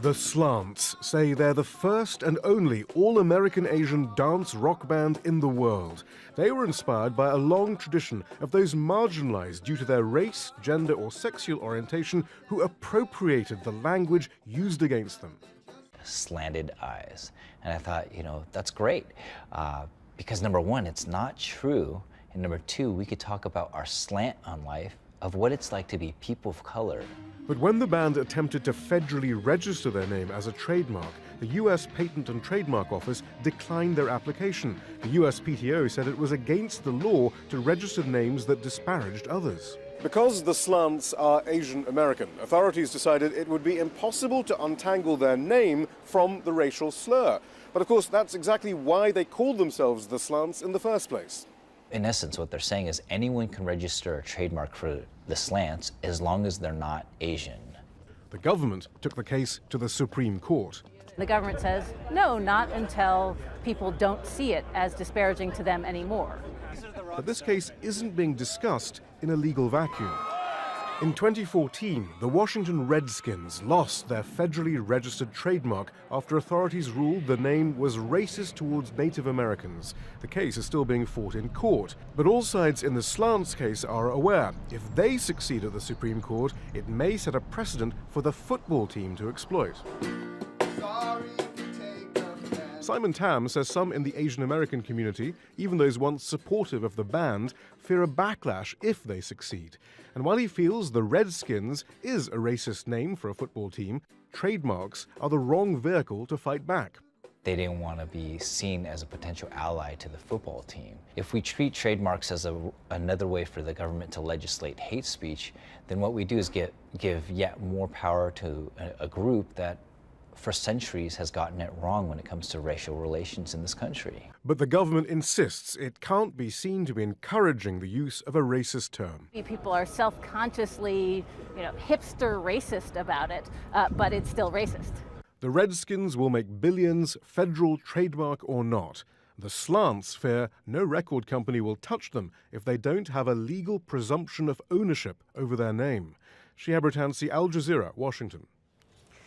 The Slants say they're the first and only all-American Asian dance rock band in the world. They were inspired by a long tradition of those marginalized due to their race, gender or sexual orientation who appropriated the language used against them. Slanted eyes. And I thought, that's great. Because number one, it's not true. And number two, we could talk about our slant on life of what it's like to be people of color. But when the band attempted to federally register their name as a trademark, the U.S. Patent and Trademark Office declined their application. The USPTO said it was against the law to register names that disparaged others. Because the Slants are Asian American, authorities decided it would be impossible to untangle their name from the racial slur. But of course, that's exactly why they called themselves the Slants in the first place. In essence, what they're saying is anyone can register a trademark for the Slants as long as they're not Asian. The government took the case to the Supreme Court. The government says, no, not until people don't see it as disparaging to them anymore. But this case isn't being discussed in a legal vacuum. In 2014, the Washington Redskins lost their federally registered trademark after authorities ruled the name was racist towards Native Americans. The case is still being fought in court, but all sides in the Slants case are aware if they succeed at the Supreme Court, it may set a precedent for the football team to exploit. Simon Tam says some in the Asian American community, even those once supportive of the band, fear a backlash if they succeed. And while he feels the Redskins is a racist name for a football team, trademarks are the wrong vehicle to fight back. They didn't want to be seen as a potential ally to the football team. If we treat trademarks as another way for the government to legislate hate speech, then what we do is give yet more power to a group that for centuries has gotten it wrong when it comes to racial relations in this country. But the government insists it can't be seen to be encouraging the use of a racist term. People are self-consciously, hipster racist about it, but it's still racist. The Redskins will make billions, federal trademark or not. The Slants fear no record company will touch them if they don't have a legal presumption of ownership over their name. Shihab Ratansi, Al Jazeera, Washington.